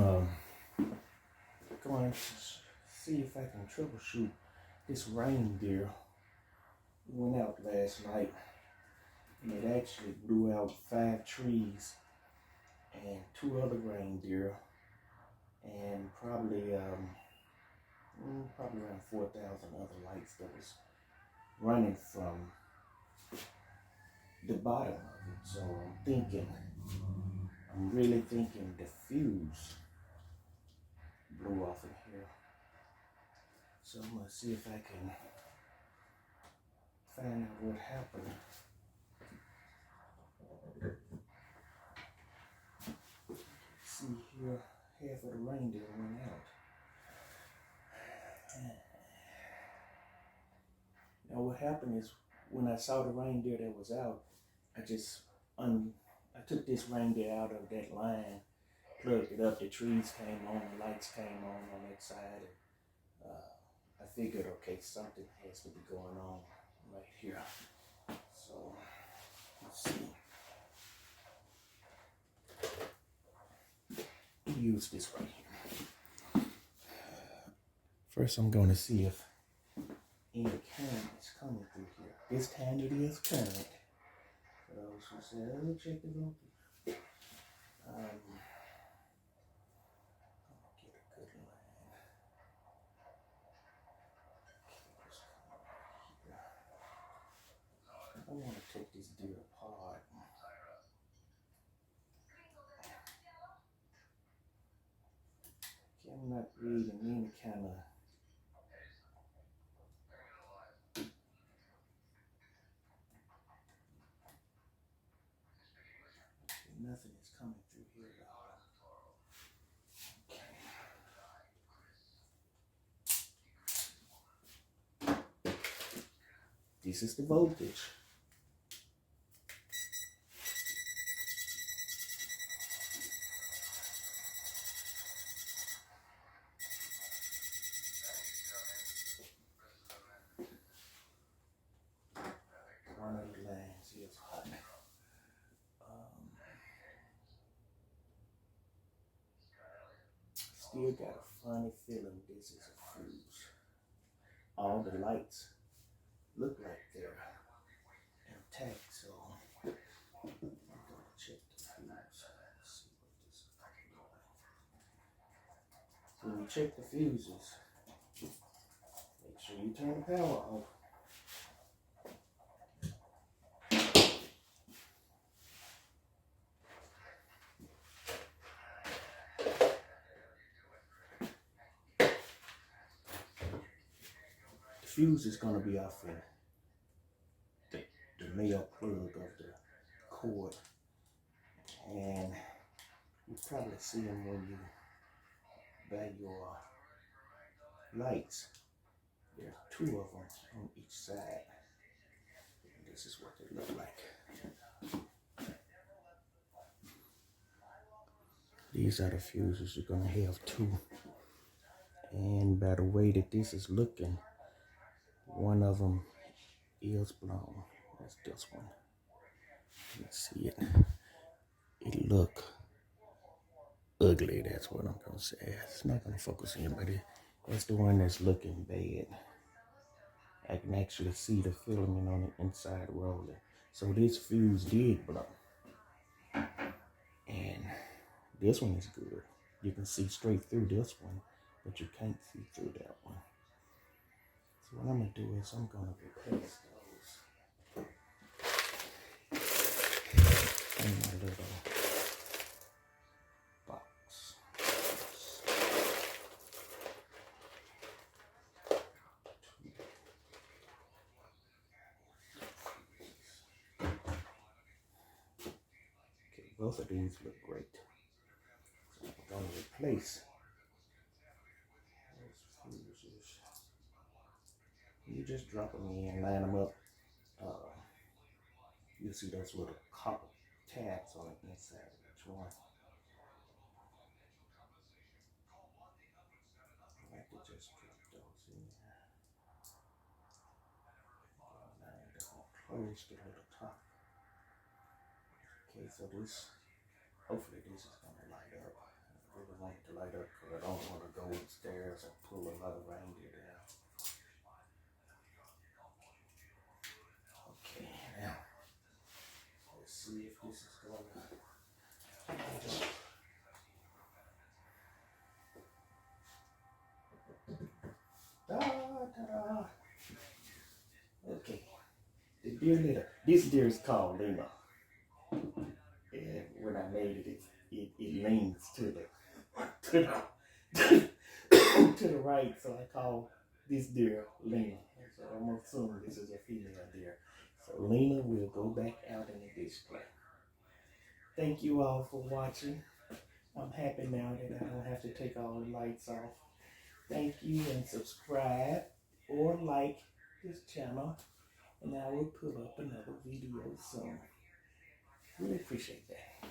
I'm going to see if I can troubleshoot this reindeer. It went out last night and it actually blew out 5 trees and 2 other reindeer and probably around 4,000 other lights that was running from the bottom of it. So I'm really thinking the fuse blew off in here. So I'm gonna see if I can find out what happened. See here, half of the reindeer went out. Now what happened is when I saw the reindeer that was out, I took this reindeer out of that line, plugged it up, the trees came on, the lights came on that side, and I figured, okay, something has to be going on right here. So let's see. Use this right here. First, I'm going to see if any current is coming through here. This time it is current. For those who said, oh, check it out. Get a good line. I want to take this deer apart. Okay, I'm not reading any kind of nothing is coming through here at all. Okay. This is the voltage. One of the lines is hot. Still got a funny feeling this is a fuse. All the lights look like they're intact, so I'm gonna check the fuse. See what this is like. When you check the fuses, make sure you turn the power off. The fuse is going to be off in the male plug of the cord, and you probably see them when you buy your lights. There's 2 of them on each side. And this is what they look like. These are the fuses. You're going to have 2. And by the way that this is looking, one of them is blown. That's this one. Let's see it. It look ugly. That's what I'm going to say. It's not going to focus in, but that's the one that's looking bad. I can actually see the filament on the inside rolling. So this fuse did blow. And this one is good. You can see straight through this one, but you can't see through that one. So what I'm going to do is I'm going to replace those in my little box. Okay, both of these look great. So I'm going to replace those fuses. You just drop them in, line them up. You'll see those little copper tabs on the inside of each one. I like to just drop those in there. Close the little top. Okay, so hopefully this is going to light up. I really want to see if this is gonna. Ta-da. Okay. The deer litter. This deer is called Lena. And when I made it, it leans to the to the right, so I call this deer Lena. So I'm assuming this is a female deer. So Lena will go back out in the display. Thank you all for watching. I'm happy now that I don't have to take all the lights off. Thank you, and subscribe or like this channel, and I will put up another video soon. Really appreciate that.